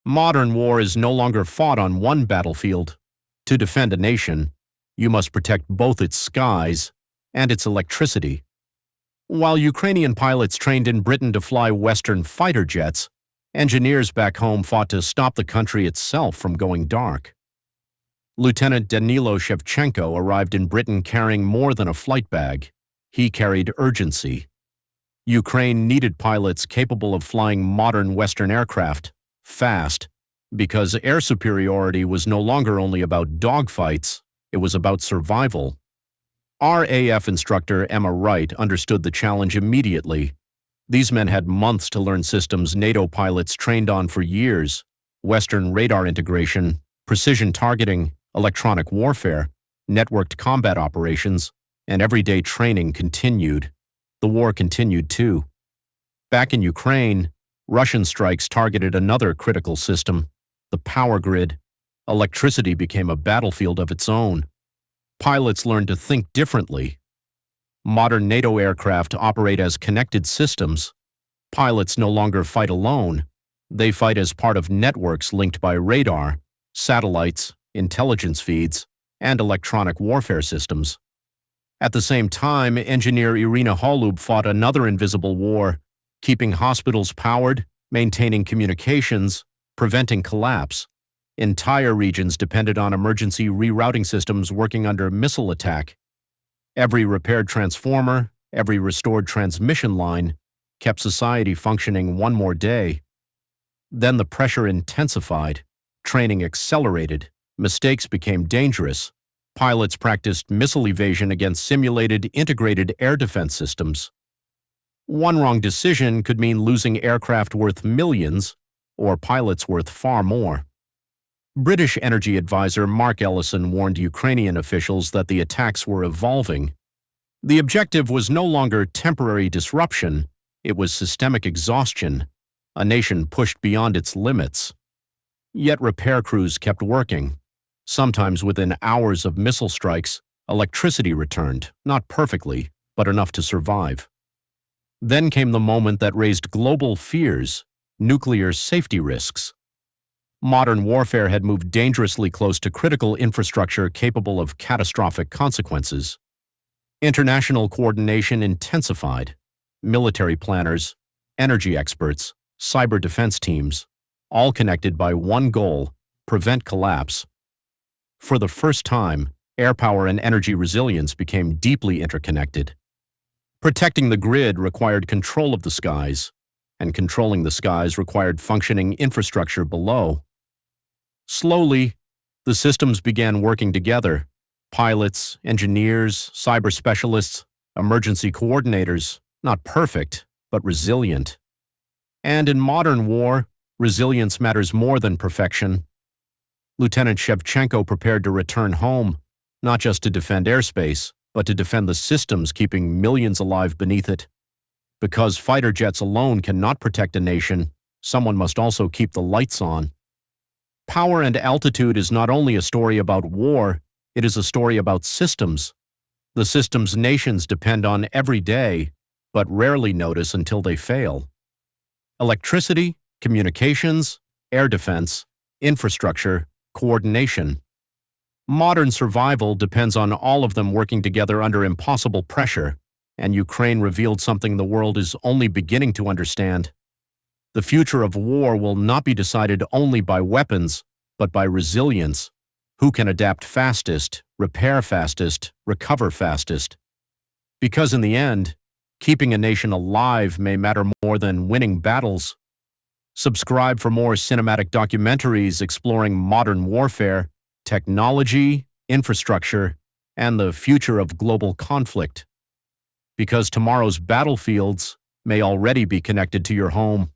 Modern war is no longer fought on one battlefield. To defend a nation, you must protect both its skies and its electricity. While Ukrainian pilots trained in Britain to fly Western fighter jets, engineers back home fought to stop the country itself from going dark. Lieutenant Danilo Shevchenko arrived in Britain carrying more than a flight bag. He carried urgency. Ukraine needed pilots capable of flying modern Western aircraft, fast, because air superiority was no longer only about dogfights, it was about survival. RAF instructor Emma Wright understood the challenge immediately. These men had months to learn systems NATO pilots trained on for years: Western radar integration, precision targeting, electronic warfare, networked combat operations, and everyday training continued. The war continued too. Back in Ukraine, Russian strikes targeted another critical system, the power grid. Electricity became a battlefield of its own. Pilots learned to think differently. Modern NATO aircraft operate as connected systems. Pilots no longer fight alone. They fight as part of networks linked by radar, satellites, intelligence feeds, and electronic warfare systems. At the same time, engineer Irina Holub fought another invisible war, keeping hospitals powered, maintaining communications, preventing collapse. Entire regions depended on emergency rerouting systems working under missile attack. Every repaired transformer, every restored transmission line kept society functioning one more day. Then the pressure intensified, training accelerated, mistakes became dangerous. Pilots practiced missile evasion against simulated integrated air defense systems. One wrong decision could mean losing aircraft worth millions, or pilots worth far more. British energy advisor Mark Ellison warned Ukrainian officials that the attacks were evolving. The objective was no longer temporary disruption, it was systemic exhaustion, a nation pushed beyond its limits. Yet repair crews kept working. Sometimes within hours of missile strikes, electricity returned, not perfectly, but enough to survive. Then came the moment that raised global fears: nuclear safety risks. Modern warfare had moved dangerously close to critical infrastructure capable of catastrophic consequences. International coordination intensified. Military planners, energy experts, cyber defense teams, all connected by one goal: prevent collapse. For the first time, air power and energy resilience became deeply interconnected. Protecting the grid required control of the skies, and controlling the skies required functioning infrastructure below. Slowly, the systems began working together: pilots, engineers, cyber specialists, emergency coordinators, not perfect, but resilient. And in modern war, resilience matters more than perfection. Lieutenant Shevchenko prepared to return home, not just to defend airspace, but to defend the systems keeping millions alive beneath it. Because fighter jets alone cannot protect a nation, someone must also keep the lights on. Power and altitude is not only a story about war, it is a story about systems. The systems nations depend on every day, but rarely notice until they fail. Electricity, communications, air defense, infrastructure, coordination. Modern survival depends on all of them working together under impossible pressure, and Ukraine revealed something the world is only beginning to understand. The future of war will not be decided only by weapons, but by resilience. Who can adapt fastest, repair fastest, recover fastest? Because in the end, keeping a nation alive may matter more than winning battles. Subscribe for more cinematic documentaries exploring modern warfare, technology, infrastructure, and the future of global conflict. Because tomorrow's battlefields may already be connected to your home.